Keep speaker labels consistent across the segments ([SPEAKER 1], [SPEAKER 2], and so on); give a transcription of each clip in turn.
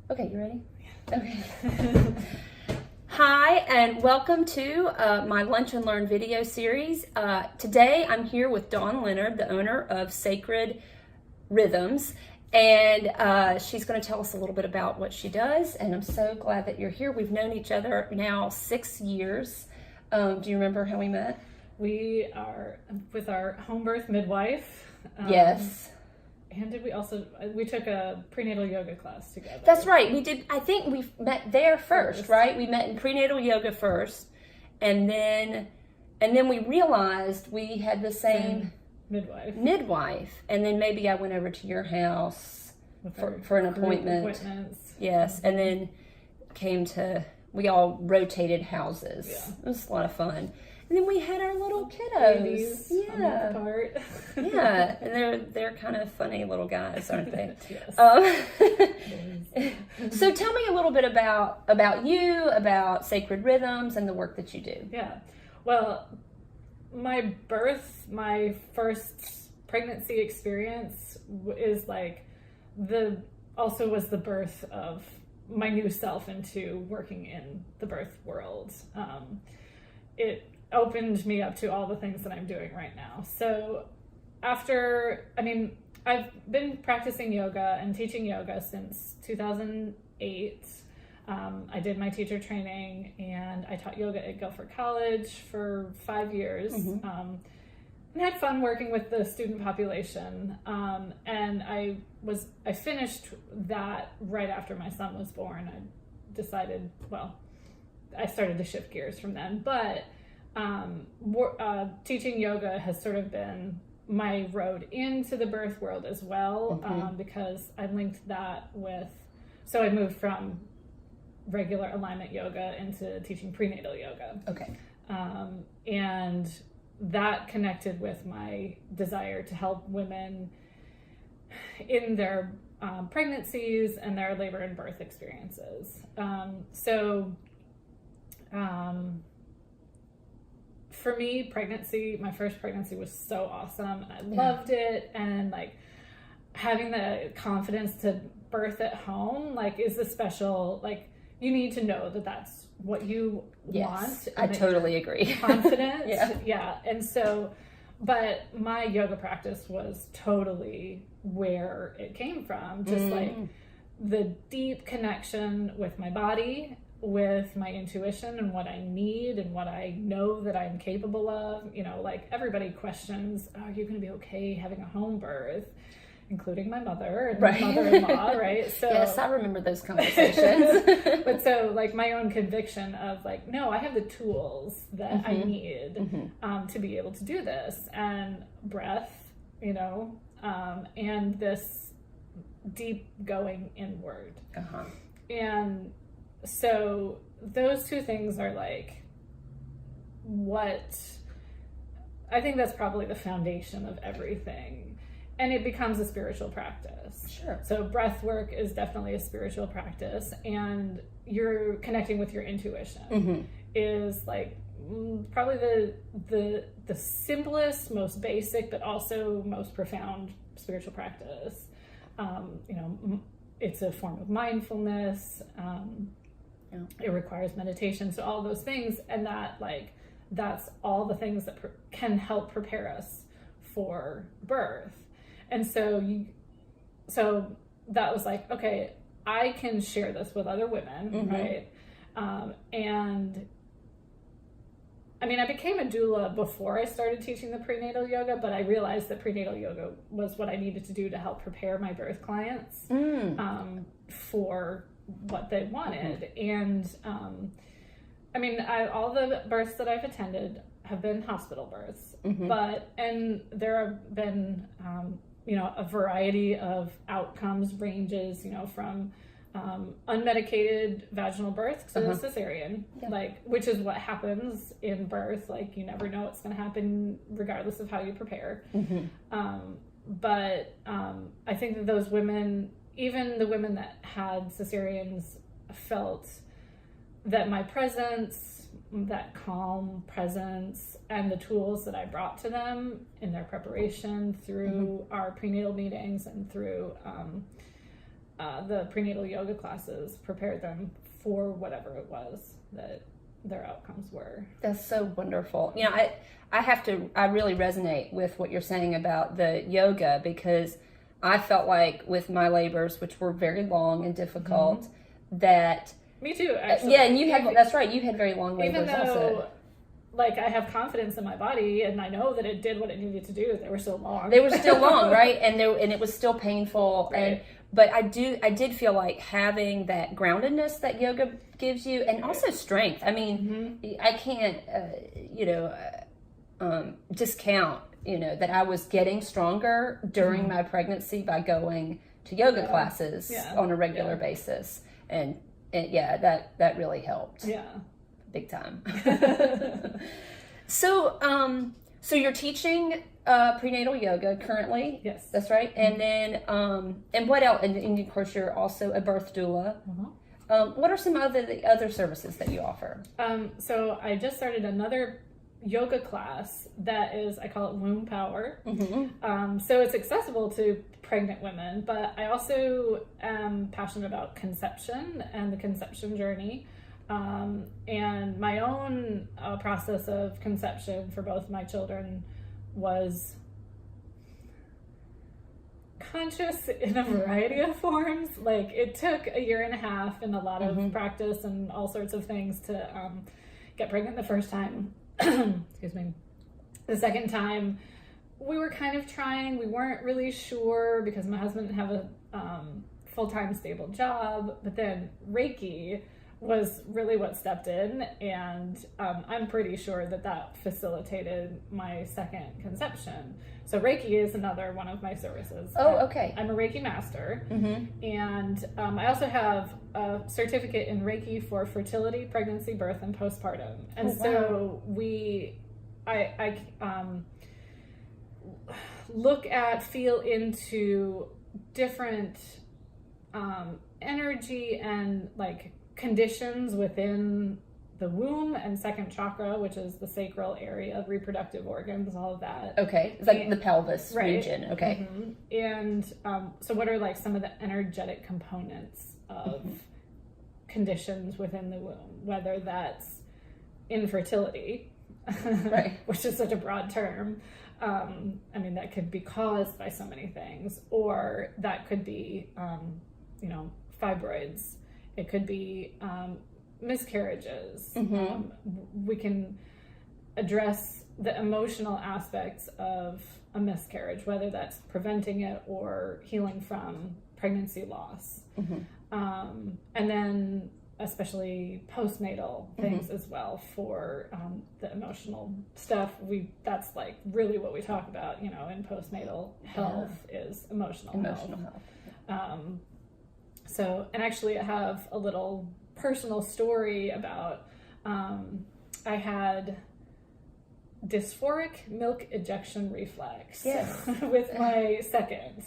[SPEAKER 1] Okay, you ready? Okay. Hi, and welcome to my Lunch and Learn video series. Today I'm here with Dawn Leonard, the owner of Sacred Rhythms, and she's going to tell us a little bit about what she does, and I'm so glad that you're here. We've known each other now 6 years. Do you remember how we met?
[SPEAKER 2] We are with our home birth midwife.
[SPEAKER 1] Yes.
[SPEAKER 2] And we took a prenatal yoga class together.
[SPEAKER 1] That's right. We did. I think we met there first, right? We met in prenatal yoga first, and then we realized we had the same midwife. And then maybe I went over to your house for an appointment. Yes, and then we all rotated houses. Yeah. It was a lot of fun. And then we had our little kiddos.
[SPEAKER 2] Yeah. Apart.
[SPEAKER 1] Yeah, and they're kind of funny little guys, aren't they?
[SPEAKER 2] Yes.
[SPEAKER 1] So tell me a little bit about you, about Sacred Rhythms, and the work that you do.
[SPEAKER 2] Yeah. Well, my first pregnancy experience was the birth of my new self into working in the birth world. It opened me up to all the things that I'm doing right now. So I've been practicing yoga and teaching yoga since 2008. I did my teacher training and I taught yoga at Guilford College for 5 years. And had fun working with the student population. And I finished that right after my son was born. I started to shift gears from then, but teaching yoga has sort of been my road into the birth world as well, because I linked that so I moved from regular alignment yoga into teaching prenatal yoga.
[SPEAKER 1] Okay.
[SPEAKER 2] And that connected with my desire to help women in their pregnancies and their labor and birth experiences. For me, my first pregnancy was so awesome, and I loved it, and having the confidence to birth at home is a special, you need to know that that's what you want.
[SPEAKER 1] I totally agree.
[SPEAKER 2] Confident. Yeah. And so, but my yoga practice was totally where it came from, just the deep connection with my body, with my intuition and what I need and what I know that I'm capable of. Everybody questions, are you going to be okay having a home birth? Including my mother and my mother-in-law, right? So
[SPEAKER 1] yes, I remember those conversations.
[SPEAKER 2] But so my own conviction of no, I have the tools that I need to be able to do this, and breath, and this deep going inward. And so those two things are what I think that's probably the foundation of everything. And it becomes a spiritual practice.
[SPEAKER 1] Sure.
[SPEAKER 2] So breath work is definitely a spiritual practice, and you're connecting with your intuition is probably the simplest, most basic, but also most profound spiritual practice. It's a form of mindfulness. It requires meditation. So all those things, and that's all the things that can help prepare us for birth. And so that was okay, I can share this with other women, right? And I became a doula before I started teaching the prenatal yoga, but I realized that prenatal yoga was what I needed to do to help prepare my birth clients for what they wanted. And all the births that I've attended have been hospital births, and there have been a variety of outcomes ranges, from unmedicated vaginal birth to cesarean, which is what happens in birth. You never know what's going to happen regardless of how you prepare. But I think that those women, even the women that had cesareans, felt that my presence, that calm presence, and the tools that I brought to them in their preparation through our prenatal meetings and through the prenatal yoga classes prepared them for whatever it was that their outcomes were.
[SPEAKER 1] That's so wonderful. You know, I really resonate with what you're saying about the yoga, because I felt like with my labors, which were very long and difficult, that...
[SPEAKER 2] Me too, actually.
[SPEAKER 1] Yeah, and you had, that's right, you had very long labors
[SPEAKER 2] even though,
[SPEAKER 1] also.
[SPEAKER 2] Like, I have confidence in my body, and I know that it did what it needed to do. They were so long.
[SPEAKER 1] They were still long, right? And it was still painful.
[SPEAKER 2] Right.
[SPEAKER 1] But I did feel like having that groundedness that yoga gives you, and also strength. I mean, I can't, discount, that I was getting stronger during my pregnancy by going to yoga classes on a regular basis. And that really helped.
[SPEAKER 2] Yeah.
[SPEAKER 1] Big time. So you're teaching prenatal yoga currently?
[SPEAKER 2] Yes.
[SPEAKER 1] That's right. And then, and what else? And of course, you're also a birth doula. What are some of the other services that you offer?
[SPEAKER 2] So I just started another yoga class that is, I call it Womb Power. So it's accessible to pregnant women, but I also am passionate about conception and the conception journey. And my own process of conception for both my children was conscious in a variety of forms. Like, it took a year and a half and a lot of practice and all sorts of things to get pregnant the first time. Excuse me. The second time, we were kind of trying. We weren't really sure because my husband didn't have a full-time stable job, but then Reiki was really what stepped in, and I'm pretty sure that facilitated my second conception. So Reiki is another one of my services.
[SPEAKER 1] Oh, okay.
[SPEAKER 2] I'm a Reiki master, and I also have a certificate in Reiki for fertility, pregnancy, birth, and postpartum. And so I feel into different energy and like conditions within the womb and second chakra, which is the sacral area, reproductive organs, all of that.
[SPEAKER 1] Okay. It's like the pelvis region. Okay.
[SPEAKER 2] And so what are like some of the energetic components of conditions within the womb, whether that's infertility, which is such a broad term. I mean, that could be caused by so many things, or that could be, fibroids. It could be miscarriages. We can address the emotional aspects of a miscarriage, whether that's preventing it or healing from pregnancy loss. And then especially postnatal things as well for the emotional stuff. That's like really what we talk about, in postnatal health is emotional health. So, and actually I have a little personal story about, I had dysphoric milk ejection reflex with my second.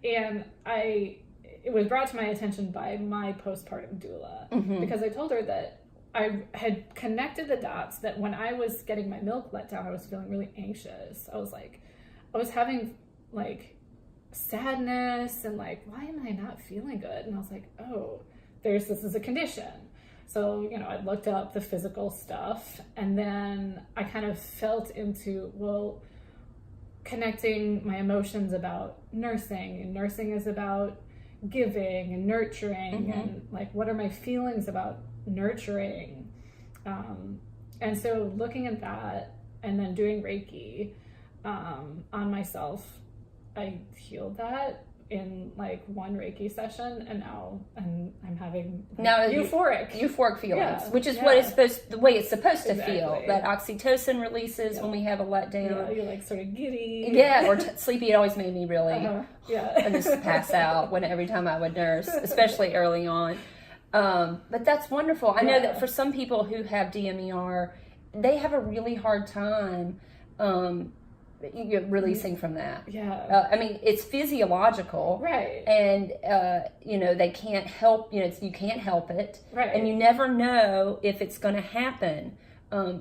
[SPEAKER 2] And it was brought to my attention by my postpartum doula because I told her that I had connected the dots that when I was getting my milk let down, I was feeling really anxious. I was having like sadness and like, why am I not feeling good? And I was like, oh, this is a condition. So, I looked up the physical stuff, and then I kind of felt into, connecting my emotions about nursing, and nursing is about giving and nurturing, and like, what are my feelings about nurturing? And so looking at that and then doing Reiki on myself, I healed that in like one Reiki session, and now I'm having euphoric
[SPEAKER 1] feelings, which is what the way it's supposed to feel. That oxytocin releases when we have a letdown.
[SPEAKER 2] Yeah, you're like sort of giddy.
[SPEAKER 1] Or sleepy. It always made me really, I just pass out every time I would nurse, especially early on. But that's wonderful. I know that for some people who have DMER, they have a really hard time releasing from that. I mean, it's physiological,
[SPEAKER 2] right?
[SPEAKER 1] And they can't help. You can't help it,
[SPEAKER 2] right?
[SPEAKER 1] And you never know if it's going to happen.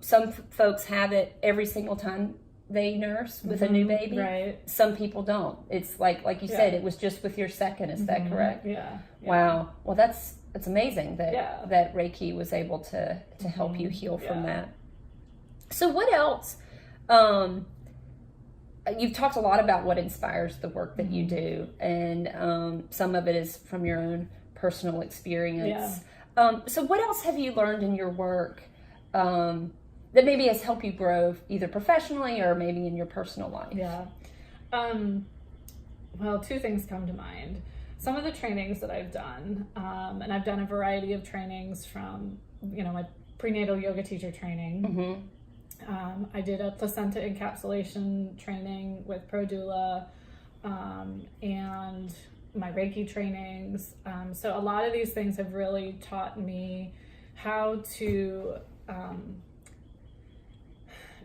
[SPEAKER 1] Some folks have it every single time they nurse with a new baby.
[SPEAKER 2] Right.
[SPEAKER 1] Some people don't. It's like you said, it was just with your second. Is that correct?
[SPEAKER 2] Yeah.
[SPEAKER 1] Wow. Well, that's amazing that Reiki was able to help you heal from that. So what else? You've talked a lot about what inspires the work that you do, and some of it is from your own personal experience. So what else have you learned in your work that maybe has helped you grow either professionally or maybe in your personal life?
[SPEAKER 2] Yeah. Well, two things come to mind. Some of the trainings that I've done, and I've done a variety of trainings from, my prenatal yoga teacher training. I did a placenta encapsulation training with Doula, and my Reiki trainings. So a lot of these things have really taught me how to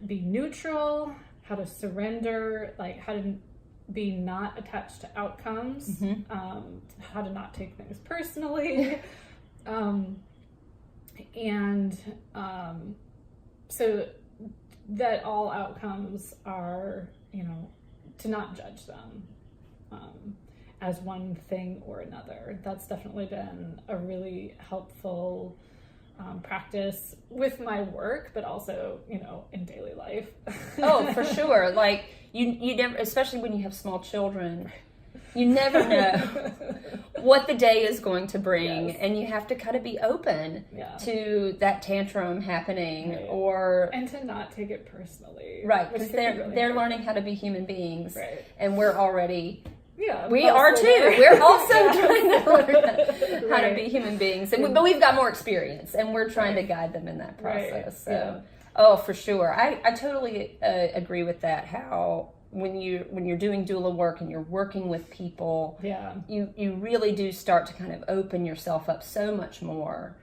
[SPEAKER 2] be neutral, how to surrender, like how to be not attached to outcomes, how to not take things personally. So that all outcomes are, to not judge them as one thing or another. That's definitely been a really helpful practice with my work, but also, in daily life.
[SPEAKER 1] Oh, for sure. Like you never, especially when you have small children, you never know what the day is going to bring, and you have to kind of be open to that tantrum happening, and
[SPEAKER 2] to not take it personally,
[SPEAKER 1] right? Because they're learning how to be human beings,
[SPEAKER 2] right?
[SPEAKER 1] And we're already.
[SPEAKER 2] Yeah,
[SPEAKER 1] we are too. We're also trying to learn how to be human beings, but we've got more experience, and we're trying to guide them in that process. So, oh, for sure, I totally agree with that. How when you're doing doula work and you're working with people, you really do start to kind of open yourself up so much more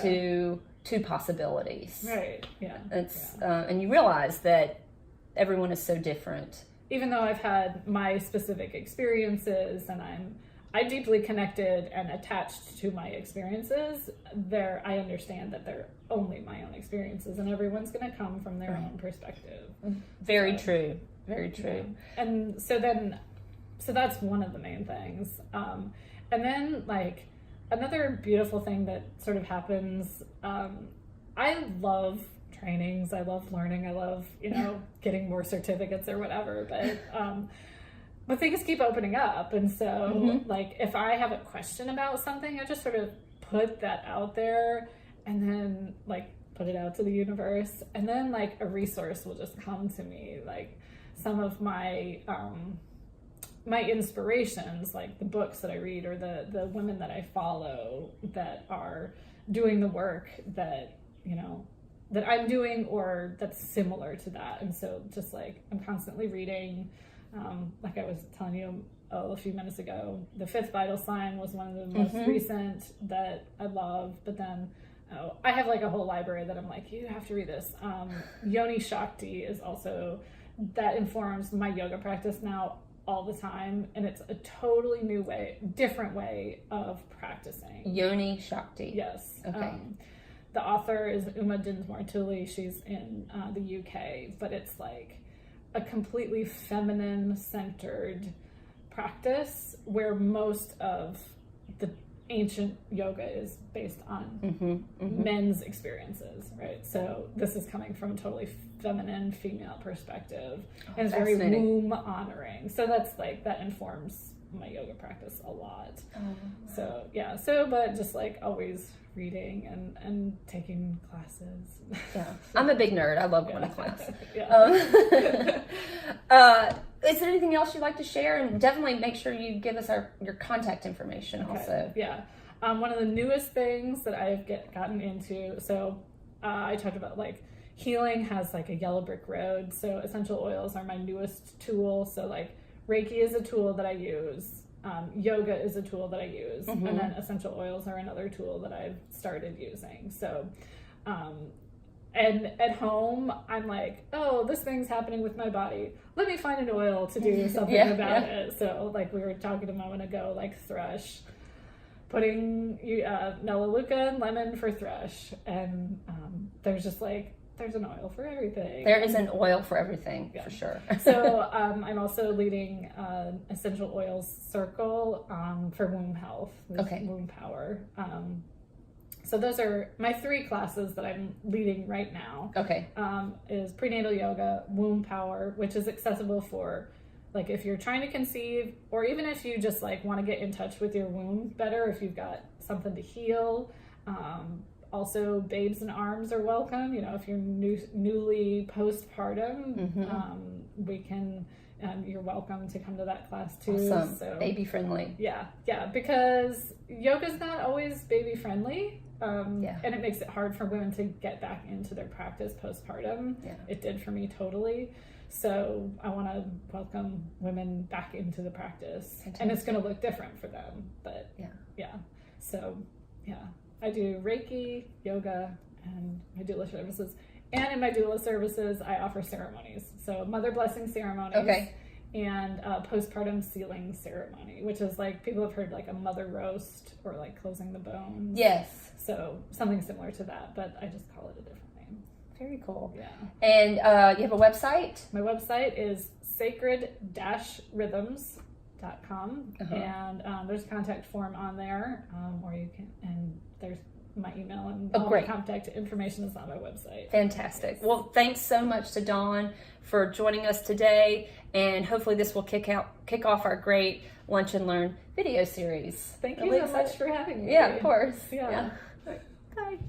[SPEAKER 1] to possibilities.
[SPEAKER 2] Right. Yeah.
[SPEAKER 1] And you realize that everyone is so different.
[SPEAKER 2] Even though I've had my specific experiences and I'm deeply connected and attached to my experiences, I understand that they're only my own experiences, and everyone's going to come from their own perspective.
[SPEAKER 1] Very true. Very true.
[SPEAKER 2] Yeah. And so that's one of the main things. And then like another beautiful thing that sort of happens, I love trainings. I love learning. I love, getting more certificates or whatever, but things keep opening up. And so like, if I have a question about something, I just sort of put that out there and then like put it out to the universe. And then like a resource will just come to me. Like some of my, my inspirations, like the books that I read or the women that I follow that are doing the work that, that I'm doing or that's similar to that. And so just like I'm constantly reading, like I was telling you a few minutes ago, the Fifth Vital Sign was one of the most recent that I love. But then I have like a whole library that I'm like, you have to read this. Yoni Shakti is also, that informs my yoga practice now all the time. And it's a totally different way of practicing.
[SPEAKER 1] Yoni Shakti.
[SPEAKER 2] Yes.
[SPEAKER 1] Okay.
[SPEAKER 2] The author is Uma Dinsmore-Toohey. She's in the UK, but it's like a completely feminine-centered practice where most of the ancient yoga is based on men's experiences, right? So this is coming from a totally feminine, female perspective, and it's very womb honoring. So that's like, that informs my yoga practice a lot. So yeah, but just like always reading and taking classes.
[SPEAKER 1] Yeah, I'm a big nerd. I love going to class. Is there anything else you'd like to share? And definitely make sure you give us your contact information also.
[SPEAKER 2] Yeah. One of the newest things that I've gotten into, so I talked about like healing has like a yellow brick road. So essential oils are my newest tool. So like Reiki is a tool that I use. Yoga is a tool that I use, and then essential oils are another tool that I've started using. So, and at home, I'm like, oh, this thing's happening with my body. Let me find an oil to do something about it. So, like we were talking a moment ago, like thrush, putting Melaleuca and lemon for thrush, and there's just like there's an oil for everything.
[SPEAKER 1] There is an oil for everything,
[SPEAKER 2] yeah.
[SPEAKER 1] for sure.
[SPEAKER 2] So I'm also leading essential oils circle for womb health, womb power. So those are my 3 classes that I'm leading right now.
[SPEAKER 1] Okay.
[SPEAKER 2] Is prenatal yoga, womb power, which is accessible for like if you're trying to conceive, or even if you just like want to get in touch with your womb better, if you've got something to heal. Also, babes in arms are welcome. You know, if you're newly postpartum, we can. You're welcome to come to that class too.
[SPEAKER 1] Awesome.
[SPEAKER 2] So,
[SPEAKER 1] baby friendly.
[SPEAKER 2] Yeah, because yoga's not always baby friendly, and it makes it hard for women to get back into their practice postpartum. Yeah. It did for me totally. So I want to welcome women back into the practice. Fantastic. And it's going to look different for them. But yeah. So I do Reiki, yoga, and my doula services. And in my doula services, I offer ceremonies. So mother blessing ceremonies and postpartum sealing ceremony, which is like, people have heard like a mother roast or like closing the bones.
[SPEAKER 1] Yes. So
[SPEAKER 2] something similar to that, but I just call it a different name.
[SPEAKER 1] Very cool.
[SPEAKER 2] Yeah.
[SPEAKER 1] And you have a website?
[SPEAKER 2] My website is sacred-rhythms.com. And there's a contact form on there, or you can, and there's my email and all my contact information is on my website.
[SPEAKER 1] Fantastic. Well, thanks so much to Dawn for joining us today, and hopefully this will kick off our great Lunch and Learn video series.
[SPEAKER 2] Thank you so much for having me.
[SPEAKER 1] Yeah, of course.
[SPEAKER 2] Yeah.
[SPEAKER 1] Bye.